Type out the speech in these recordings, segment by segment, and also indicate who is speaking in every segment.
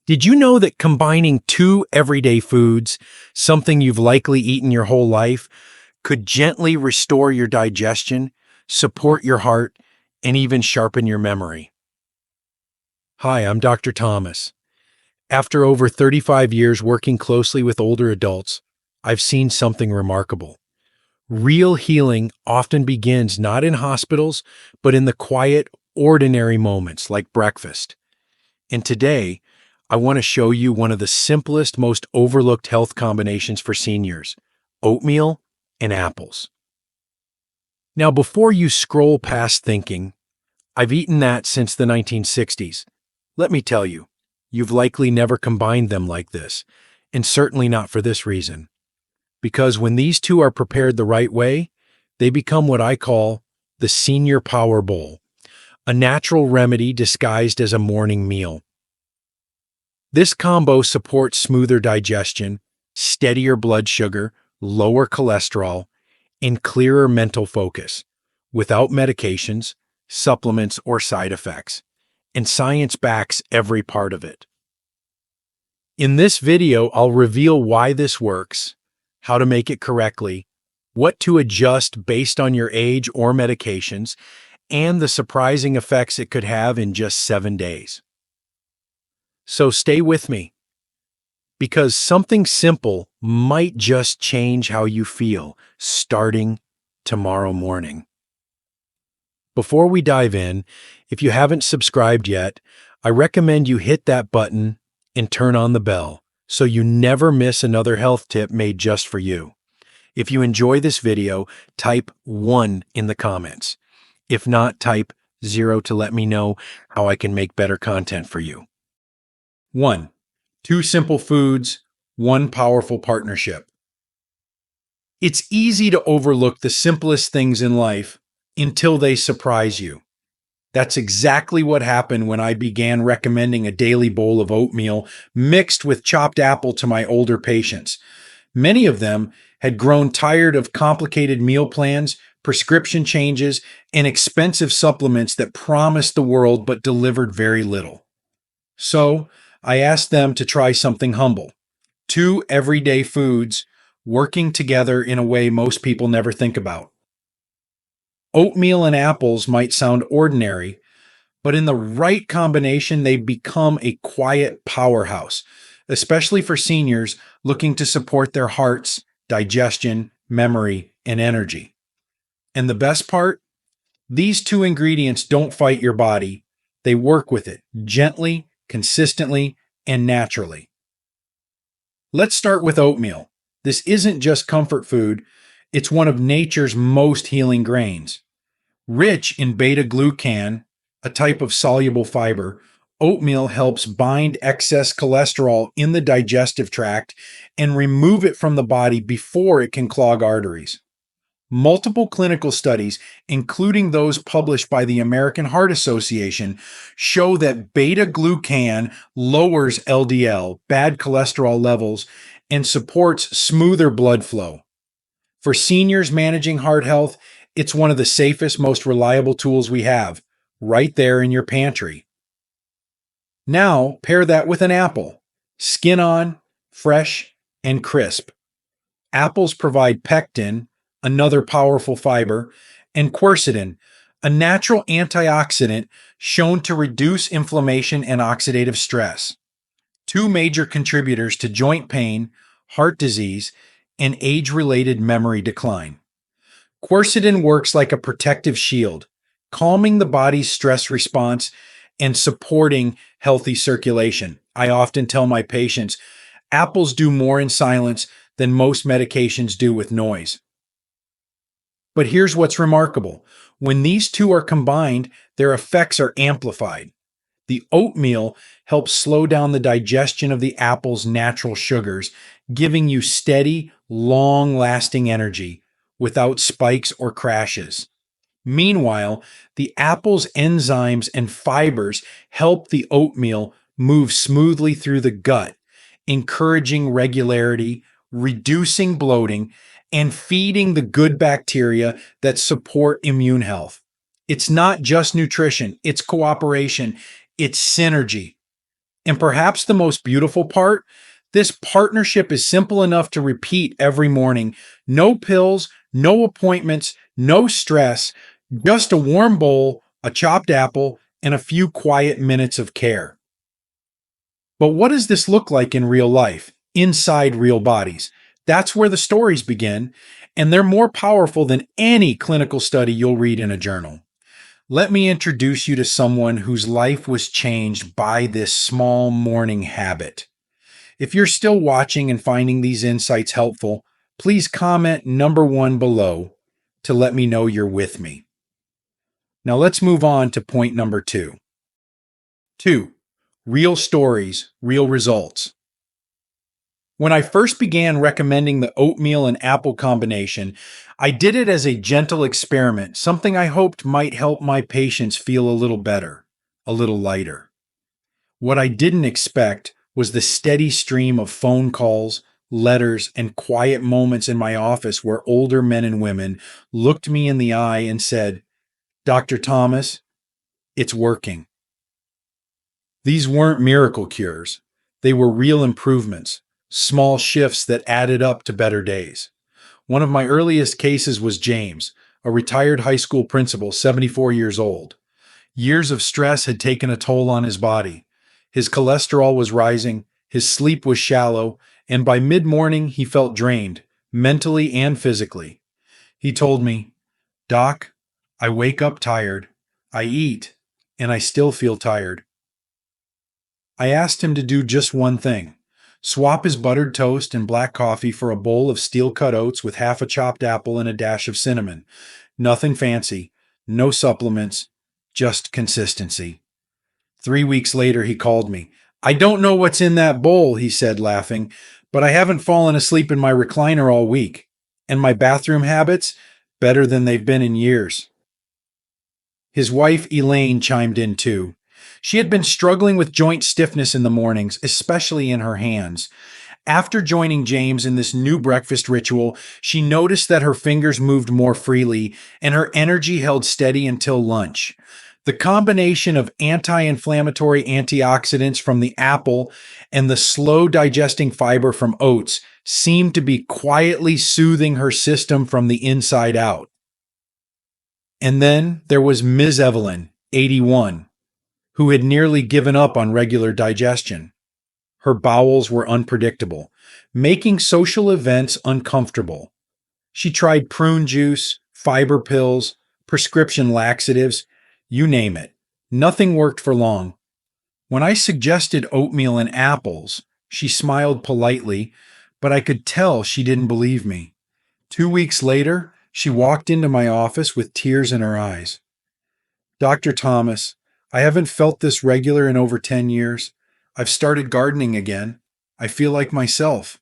Speaker 1: Did you know that combining two everyday foods, something you've likely eaten your whole life, could gently restore your digestion, support your heart, and even sharpen your memory? Hi, I'm Dr. Thomas. After over 35 years working closely with older adults, I've seen something remarkable. Real healing often begins not in hospitals, but in the quiet, ordinary moments like breakfast. And today, I want to show you one of the simplest, most overlooked health combinations for seniors: oatmeal and apples. Now, before you scroll past thinking, "I've eaten that since the 1960s," let me tell you, you've likely never combined them like this, and certainly not for this reason. Because when these two are prepared the right way, they become what I call the Senior Power Bowl, a natural remedy disguised as a morning meal. This combo supports smoother digestion, steadier blood sugar, lower cholesterol, and clearer mental focus, without medications, supplements, or side effects. And science backs every part of it. In this video, I'll reveal why this works, how to make it correctly, what to adjust based on your age or medications, and the surprising effects it could have in just 7 days. So stay with me, because something simple might just change how you feel starting tomorrow morning. Before we dive in, if you haven't subscribed yet, I recommend you hit that button and turn on the bell so you never miss another health tip made just for you. If you enjoy this video, type 1 in the comments. If not, type 0 to let me know how I can make better content for you. 1. Two simple foods, one powerful partnership. It's easy to overlook the simplest things in life until they surprise you. That's exactly what happened when I began recommending a daily bowl of oatmeal mixed with chopped apple to my older patients. Many of them had grown tired of complicated meal plans, prescription changes, and expensive supplements that promised the world but delivered very little. So, I asked them to try something humble: two everyday foods working together in a way most people never think about. Oatmeal and apples might sound ordinary, but in the right combination, they become a quiet powerhouse, especially for seniors looking to support their hearts, digestion, memory, and energy. And the best part? These two ingredients don't fight your body. They work with it gently, consistently, and naturally. Let's start with oatmeal. This isn't just comfort food, it's one of nature's most healing grains. Rich in beta-glucan, a type of soluble fiber, oatmeal helps bind excess cholesterol in the digestive tract and remove it from the body before it can clog arteries. Multiple clinical studies, including those published by the American Heart Association, show that beta-glucan lowers LDL, bad cholesterol levels, and supports smoother blood flow. For seniors managing heart health, it's one of the safest, most reliable tools we have, right there in your pantry. Now, pair that with an apple. Skin on, fresh, and crisp. Apples provide pectin, another powerful fiber, and quercetin, a natural antioxidant shown to reduce inflammation and oxidative stress. Two major contributors to joint pain, heart disease, and age-related memory decline. Quercetin works like a protective shield, calming the body's stress response and supporting healthy circulation. I often tell my patients, apples do more in silence than most medications do with noise. But here's what's remarkable. When these two are combined, their effects are amplified. The oatmeal helps slow down the digestion of the apple's natural sugars, giving you steady, long-lasting energy without spikes or crashes. Meanwhile, the apple's enzymes and fibers help the oatmeal move smoothly through the gut, encouraging regularity, reducing bloating, and feeding the good bacteria that support immune health. It's not just nutrition, it's cooperation, it's synergy. And perhaps the most beautiful part, this partnership is simple enough to repeat every morning. No pills, no appointments, no stress, just a warm bowl, a chopped apple, and a few quiet minutes of care. But what does this look like in real life, inside real bodies? That's where the stories begin, and they're more powerful than any clinical study you'll read in a journal. Let me introduce you to someone whose life was changed by this small morning habit. If you're still watching and finding these insights helpful, please comment number 1 below to let me know you're with me. Now let's move on to point number 2. 2. Real stories, real results. When I first began recommending the oatmeal and apple combination, I did it as a gentle experiment, something I hoped might help my patients feel a little better, a little lighter. What I didn't expect was the steady stream of phone calls, letters, and quiet moments in my office where older men and women looked me in the eye and said, "Dr. Thomas, it's working." These weren't miracle cures. They were real improvements, small shifts that added up to better days. One of my earliest cases was James, a retired high school principal, 74 years old. Years of stress had taken a toll on his body. His cholesterol was rising, his sleep was shallow, and by mid-morning he felt drained, mentally and physically. He told me, "Doc, I wake up tired, I eat, and I still feel tired." I asked him to do just one thing: swap his buttered toast and black coffee for a bowl of steel-cut oats with half a chopped apple and a dash of cinnamon. Nothing fancy, no supplements, just consistency. 3 weeks later, he called me. "I don't know what's in that bowl," he said, laughing, "but I haven't fallen asleep in my recliner all week. And my bathroom habits? Better than they've been in years." His wife, Elaine, chimed in too. She had been struggling with joint stiffness in the mornings, especially in her hands. After joining James in this new breakfast ritual, she noticed that her fingers moved more freely and her energy held steady until lunch. The combination of anti-inflammatory antioxidants from the apple and the slow digesting fiber from oats seemed to be quietly soothing her system from the inside out. And then there was Ms. Evelyn, 81, who had nearly given up on regular digestion. Her bowels were unpredictable, making social events uncomfortable. She tried prune juice, fiber pills, prescription laxatives, you name it. Nothing worked for long. When I suggested oatmeal and apples, she smiled politely, but I could tell she didn't believe me. 2 weeks later, she walked into my office with tears in her eyes. "Dr. Thomas, I haven't felt this regular in over 10 years. I've started gardening again. I feel like myself."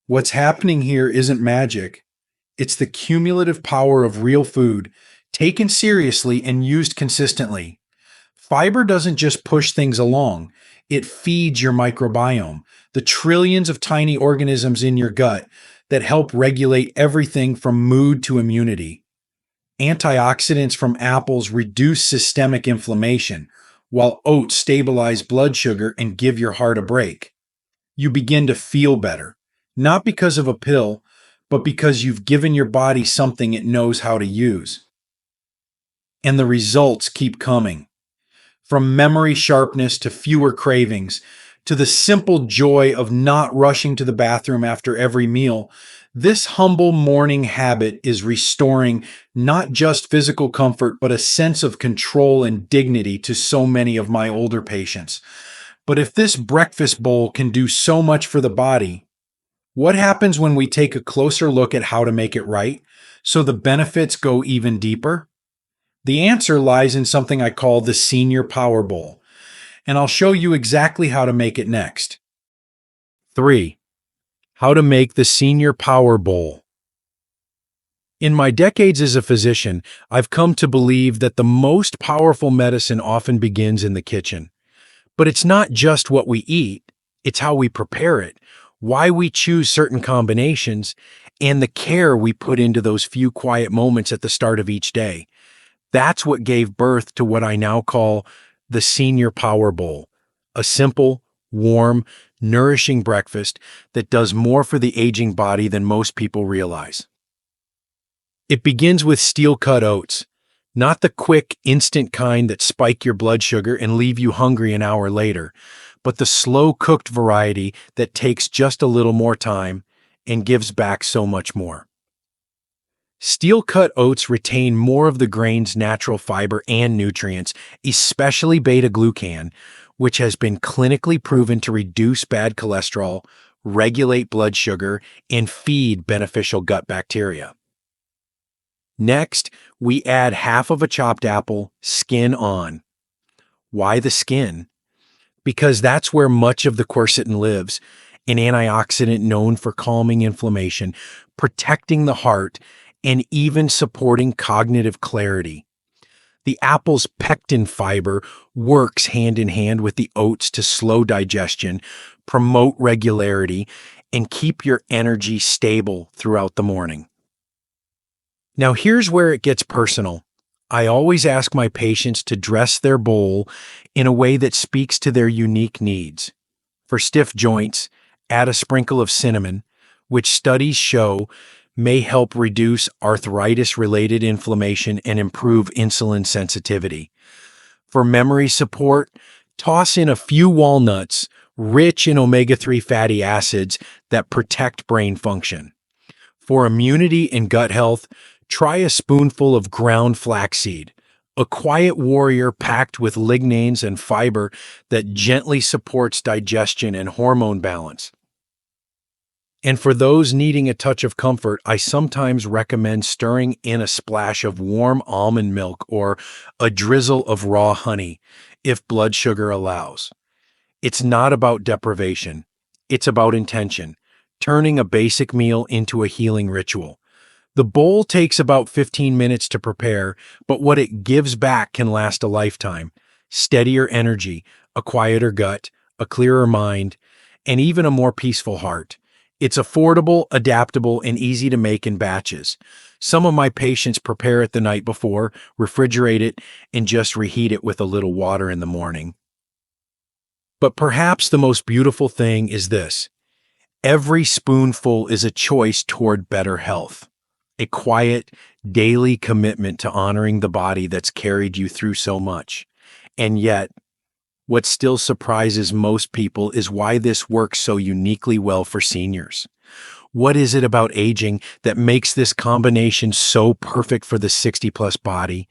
Speaker 1: What's happening here isn't magic. It's the cumulative power of real food, taken seriously and used consistently. Fiber doesn't just push things along. It feeds your microbiome, the trillions of tiny organisms in your gut that help regulate everything from mood to immunity. Antioxidants from apples reduce systemic inflammation, while oats stabilize blood sugar and give your heart a break. You begin to feel better, not because of a pill, but because you've given your body something it knows how to use. And the results keep coming. From memory sharpness to fewer cravings, to the simple joy of not rushing to the bathroom after every meal, this humble morning habit is restoring not just physical comfort, but a sense of control and dignity to so many of my older patients. But if this breakfast bowl can do so much for the body, what happens when we take a closer look at how to make it right, so the benefits go even deeper? The answer lies in something I call the Senior Power Bowl, and I'll show you exactly how to make it next. 3. How to make the Senior Power Bowl. In my decades as a physician, I've come to believe that the most powerful medicine often begins in the kitchen. But it's not just what we eat, it's how we prepare it, why we choose certain combinations, and the care we put into those few quiet moments at the start of each day. That's what gave birth to what I now call the Senior Power Bowl, A simple, warm, nourishing breakfast that does more for the aging body than most people realize. It begins with steel-cut oats, not the quick, instant kind that spike your blood sugar and leave you hungry an hour later, but the slow-cooked variety that takes just a little more time and gives back so much more. Steel-cut oats retain more of the grain's natural fiber and nutrients, especially beta-glucan, which has been clinically proven to reduce bad cholesterol, regulate blood sugar, and feed beneficial gut bacteria. Next, we add half of a chopped apple, skin on. Why the skin? Because that's where much of the quercetin lives, an antioxidant known for calming inflammation, protecting the heart, and even supporting cognitive clarity. The apple's pectin fiber works hand in hand with the oats to slow digestion, promote regularity, and keep your energy stable throughout the morning. Now here's where it gets personal. I always ask my patients to dress their bowl in a way that speaks to their unique needs. For stiff joints, add a sprinkle of cinnamon, which studies show may help reduce arthritis-related inflammation and improve insulin sensitivity. For memory support, toss in a few walnuts, rich in omega-3 fatty acids that protect brain function. For immunity and gut health, try a spoonful of ground flaxseed, a quiet warrior packed with lignanes and fiber that gently supports digestion and hormone balance. And for those needing a touch of comfort, I sometimes recommend stirring in a splash of warm almond milk or a drizzle of raw honey, if blood sugar allows. It's not about deprivation. It's about intention, turning a basic meal into a healing ritual. The bowl takes about 15 minutes to prepare, but what it gives back can last a lifetime. Steadier energy, a quieter gut, a clearer mind, and even a more peaceful heart. It's affordable, adaptable, and easy to make in batches. Some of my patients prepare it the night before, refrigerate it, and just reheat it with a little water in the morning. But perhaps the most beautiful thing is this. Every spoonful is a choice toward better health. A quiet, daily commitment to honoring the body that's carried you through so much. And yet, what still surprises most people is why this works so uniquely well for seniors. What is it about aging that makes this combination so perfect for the 60-plus body?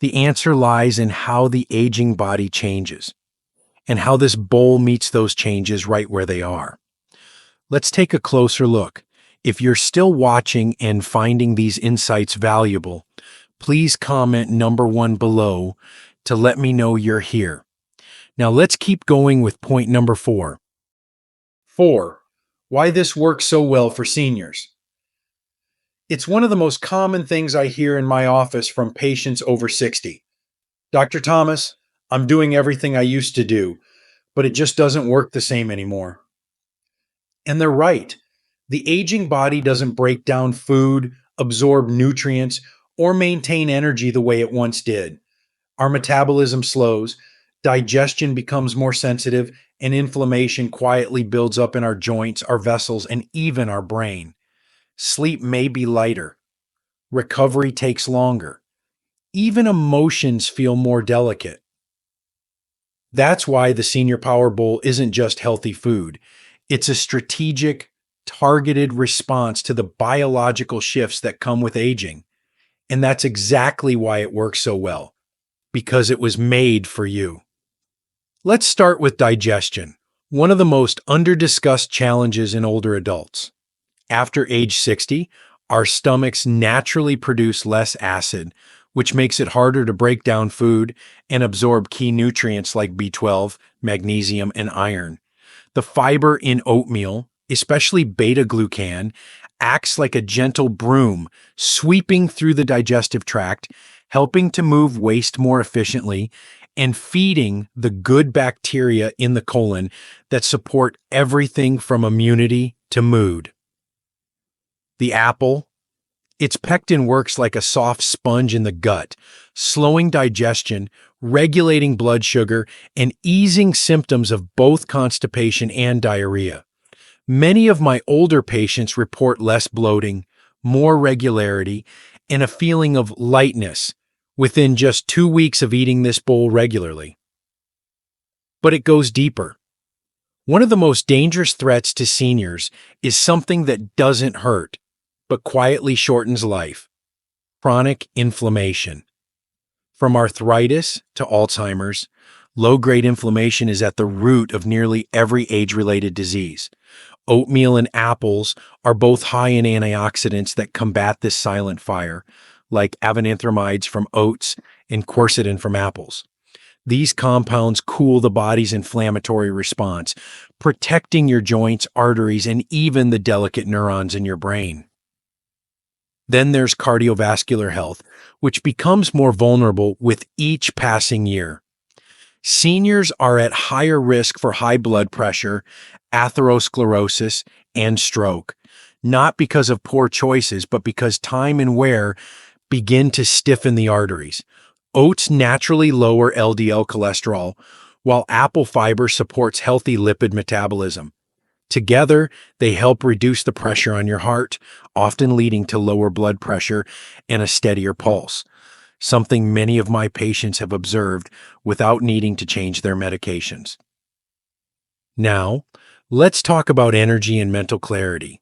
Speaker 1: The answer lies in how the aging body changes, and how this bowl meets those changes right where they are. Let's take a closer look. If you're still watching and finding these insights valuable, please comment number 1 below to let me know you're here. Now let's keep going with point number 4. 4. Why this works so well for seniors. It's one of the most common things I hear in my office from patients over 60. Dr. Thomas, I'm doing everything I used to do, but it just doesn't work the same anymore. And they're right. The aging body doesn't break down food, absorb nutrients, or maintain energy the way it once did. Our metabolism slows, digestion becomes more sensitive, and inflammation quietly builds up in our joints, our vessels, and even our brain. Sleep may be lighter. Recovery takes longer. Even emotions feel more delicate. That's why the Senior Power Bowl isn't just healthy food. It's a strategic, targeted response to the biological shifts that come with aging. And that's exactly why it works so well, because it was made for you. Let's start with digestion, one of the most under-discussed challenges in older adults. After age 60, our stomachs naturally produce less acid, which makes it harder to break down food and absorb key nutrients like B12, magnesium, and iron. The fiber in oatmeal, especially beta-glucan, acts like a gentle broom, sweeping through the digestive tract, helping to move waste more efficiently, and feeding the good bacteria in the colon that support everything from immunity to mood. The apple, its pectin works like a soft sponge in the gut, slowing digestion, regulating blood sugar, and easing symptoms of both constipation and diarrhea. Many of my older patients report less bloating, more regularity, and a feeling of lightness within just 2 weeks of eating this bowl regularly. But it goes deeper. One of the most dangerous threats to seniors is something that doesn't hurt, but quietly shortens life: chronic inflammation. From arthritis to Alzheimer's, low-grade inflammation is at the root of nearly every age-related disease. Oatmeal and apples are both high in antioxidants that combat this silent fire, like avenanthramides from oats and quercetin from apples. These compounds cool the body's inflammatory response, protecting your joints, arteries, and even the delicate neurons in your brain. Then there's cardiovascular health, which becomes more vulnerable with each passing year. Seniors are at higher risk for high blood pressure, atherosclerosis, and stroke, not because of poor choices, but because time and wear begin to stiffen the arteries. Oats naturally lower LDL cholesterol, while apple fiber supports healthy lipid metabolism. Together, they help reduce the pressure on your heart, often leading to lower blood pressure and a steadier pulse, something many of my patients have observed without needing to change their medications. Now, let's talk about energy and mental clarity.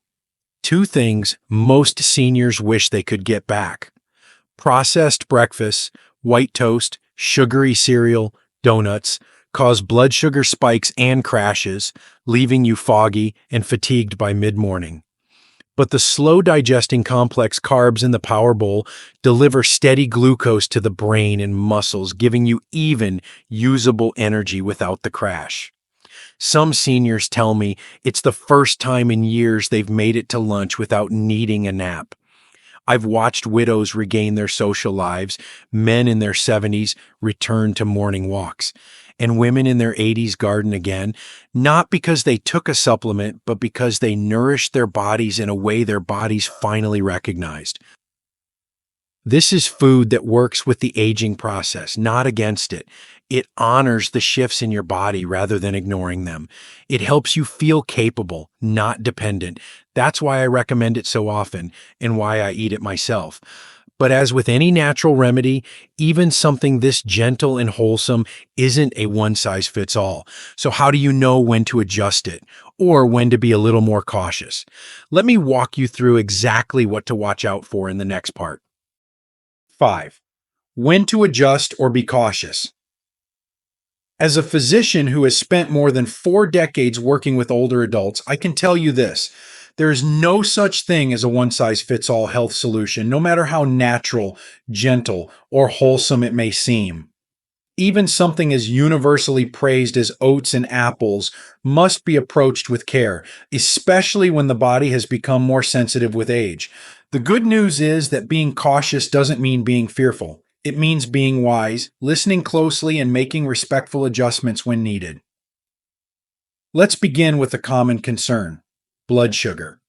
Speaker 1: Two things most seniors wish they could get back: processed breakfasts, white toast, sugary cereal, donuts, cause blood sugar spikes and crashes, leaving you foggy and fatigued by mid-morning. But the slow digesting complex carbs in the Power Bowl deliver steady glucose to the brain and muscles, giving you even usable energy without the crash. Some seniors tell me it's the first time in years they've made it to lunch without needing a nap. I've watched widows regain their social lives, men in their 70s return to morning walks, and women in their 80s garden again, not because they took a supplement, but because they nourished their bodies in a way their bodies finally recognized. This is food that works with the aging process, not against it. It honors the shifts in your body rather than ignoring them. It helps you feel capable, not dependent. That's why I recommend it so often and why I eat it myself. But as with any natural remedy, even something this gentle and wholesome isn't a one-size-fits-all. So how do you know when to adjust it or when to be a little more cautious? Let me walk you through exactly what to watch out for in the next part. 5. When to adjust or be cautious. As a physician who has spent more than 4 decades working with older adults, I can tell you this: there is no such thing as a one-size-fits-all health solution, no matter how natural, gentle, or wholesome it may seem. Even something as universally praised as oats and apples must be approached with care, especially when the body has become more sensitive with age. The good news is that being cautious doesn't mean being fearful. It means being wise, listening closely, and making respectful adjustments when needed. Let's begin with a common concern: blood sugar.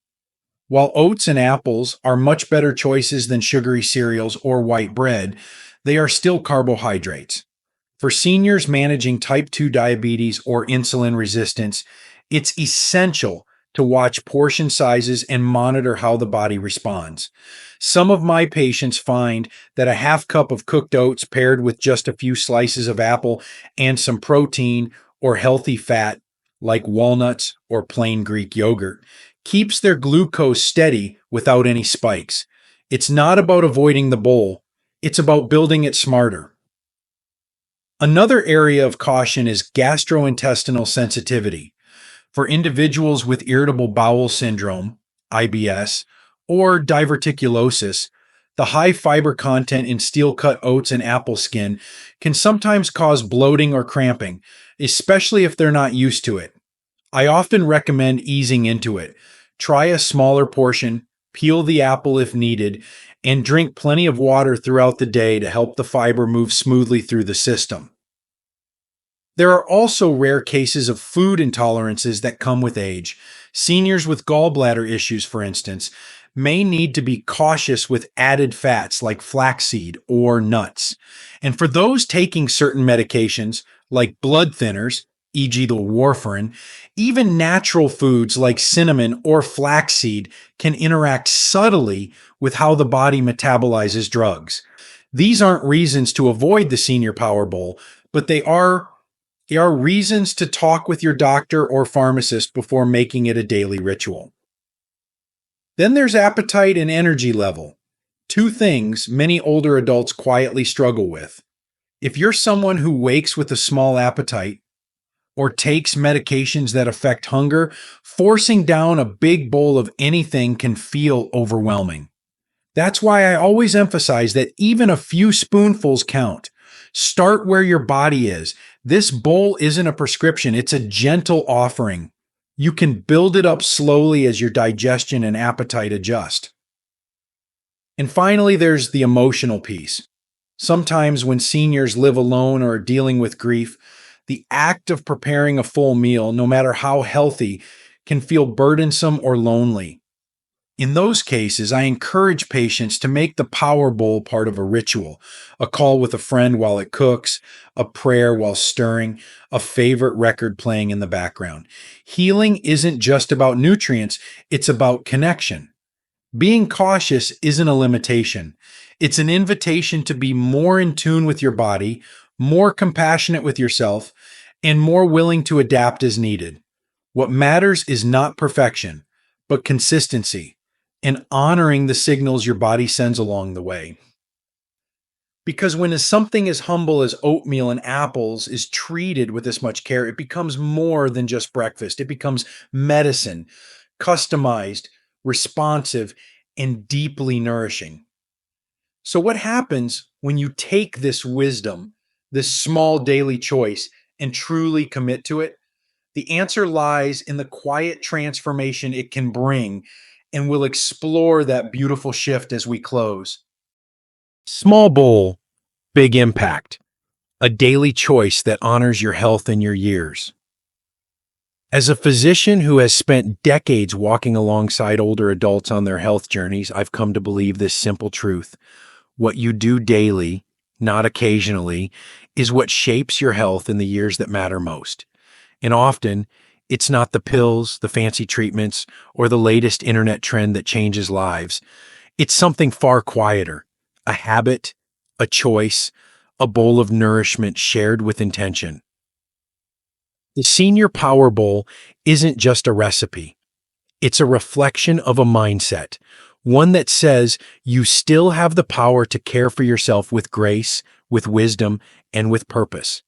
Speaker 1: While oats and apples are much better choices than sugary cereals or white bread, they are still carbohydrates. For seniors managing type 2 diabetes or insulin resistance, it's essential to watch portion sizes and monitor how the body responds. Some of my patients find that a half cup of cooked oats paired with just a few slices of apple and some protein or healthy fat, like walnuts or plain Greek yogurt, keeps their glucose steady without any spikes. It's not about avoiding the bowl, it's about building it smarter. Another area of caution is gastrointestinal sensitivity. For individuals with irritable bowel syndrome, IBS, or diverticulosis, the high fiber content in steel-cut oats and apple skin can sometimes cause bloating or cramping, especially if they're not used to it. I often recommend easing into it. Try a smaller portion, peel the apple if needed, and drink plenty of water throughout the day to help the fiber move smoothly through the system. There are also rare cases of food intolerances that come with age. Seniors with gallbladder issues, for instance, may need to be cautious with added fats like flaxseed or nuts. And for those taking certain medications like blood thinners, e.g., the warfarin, even natural foods like cinnamon or flaxseed can interact subtly with how the body metabolizes drugs. These aren't reasons to avoid the Senior Power Bowl, but they are reasons to talk with your doctor or pharmacist before making it a daily ritual. Then there's appetite and energy level, two things many older adults quietly struggle with. If you're someone who wakes with a small appetite or takes medications that affect hunger, forcing down a big bowl of anything can feel overwhelming. That's why I always emphasize that even a few spoonfuls count. Start where your body is. This bowl isn't a prescription, it's a gentle offering. You can build it up slowly as your digestion and appetite adjust. And finally, there's the emotional piece. Sometimes when seniors live alone or are dealing with grief, the act of preparing a full meal, no matter how healthy, can feel burdensome or lonely. In those cases, I encourage patients to make the Power Bowl part of a ritual, a call with a friend while it cooks, a prayer while stirring, a favorite record playing in the background. Healing isn't just about nutrients, it's about connection. Being cautious isn't a limitation. It's an invitation to be more in tune with your body, more compassionate with yourself, and more willing to adapt as needed. What matters is not perfection, but consistency and honoring the signals your body sends along the way. Because when something as humble as oatmeal and apples is treated with this much care, it becomes more than just breakfast. It becomes medicine, customized, responsive, and deeply nourishing. So, what happens when you take this wisdom, this small daily choice, and truly commit to it? The answer lies in the quiet transformation it can bring, and we'll explore that beautiful shift as we close. Small bowl, big impact. A daily choice that honors your health and your years. As a physician who has spent decades walking alongside older adults on their health journeys, I've come to believe this simple truth. What you do daily, not occasionally, is what shapes your health in the years that matter most. And often, it's not the pills, the fancy treatments, or the latest internet trend that changes lives. It's something far quieter, a habit, a choice, a bowl of nourishment shared with intention. The Senior Power Bowl isn't just a recipe. It's a reflection of a mindset, one that says you still have the power to care for yourself with grace, with wisdom, and with purpose.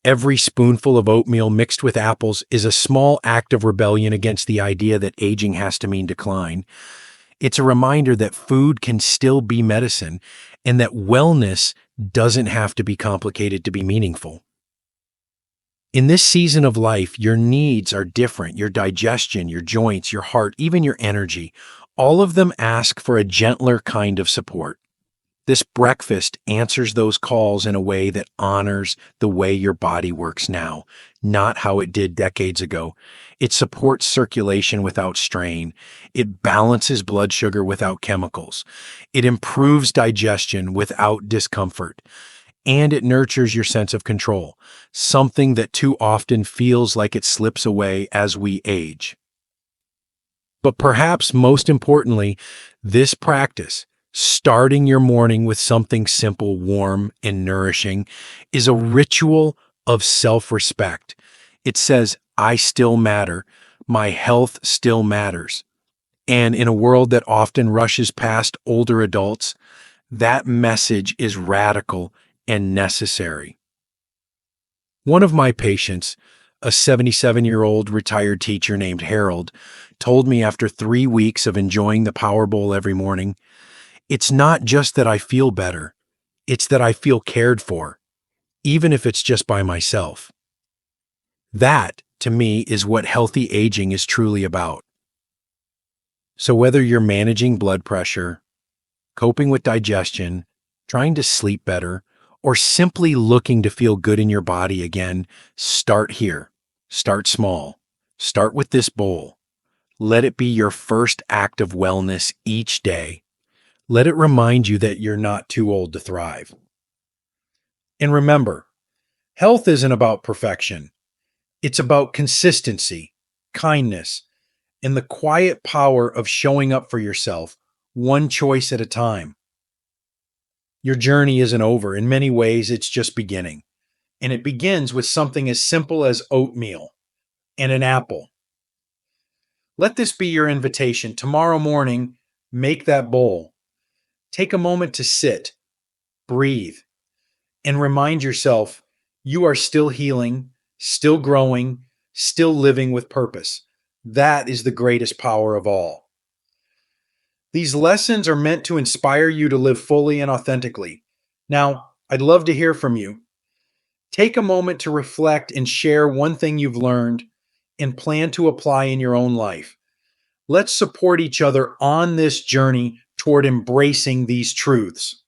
Speaker 1: Every spoonful of oatmeal mixed with apples is a small act of rebellion against the idea that aging has to mean decline. It's a reminder that food can still be medicine and that wellness doesn't have to be complicated to be meaningful. In this season of life, your needs are different. Your digestion, your joints, your heart, even your energy, all of them ask for a gentler kind of support. This breakfast answers those calls in a way that honors the way your body works now, not how it did decades ago. It supports circulation without strain. It balances blood sugar without chemicals. It improves digestion without discomfort. And it nurtures your sense of control, something that too often feels like it slips away as we age. But perhaps most importantly, this practice, starting your morning with something simple, warm, and nourishing, is a ritual of self-respect. It says, I still matter. My health still matters. And in a world that often rushes past older adults, that message is radical and necessary. One of my patients, a 77-year-old retired teacher named Harold, told me after 3 weeks of enjoying the Power Bowl every morning, it's not just that I feel better, it's that I feel cared for, even if it's just by myself. That, to me, is what healthy aging is truly about. So whether you're managing blood pressure, coping with digestion, trying to sleep better, or simply looking to feel good in your body again, start here. Start small. Start with this bowl. Let it be your first act of wellness each day. Let it remind you that you're not too old to thrive. And remember, health isn't about perfection. It's about consistency, kindness, and the quiet power of showing up for yourself, one choice at a time. Your journey isn't over. In many ways, it's just beginning. And it begins with something as simple as oatmeal and an apple. Let this be your invitation. Tomorrow morning, make that bowl. Take a moment to sit, breathe, and remind yourself you are still healing, still growing, still living with purpose. That is the greatest power of all. These lessons are meant to inspire you to live fully and authentically. Now, I'd love to hear from you. Take a moment to reflect and share one thing you've learned and plan to apply in your own life. Let's support each other on this journey toward embracing these truths.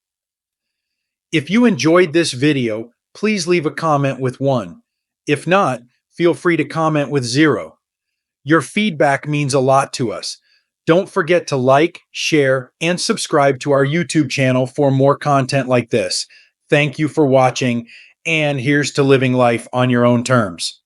Speaker 1: If you enjoyed this video, please leave a comment with 1. If not, feel free to comment with 0. Your feedback means a lot to us. Don't forget to like, share, and subscribe to our YouTube channel for more content like this. Thank you for watching, and here's to living life on your own terms.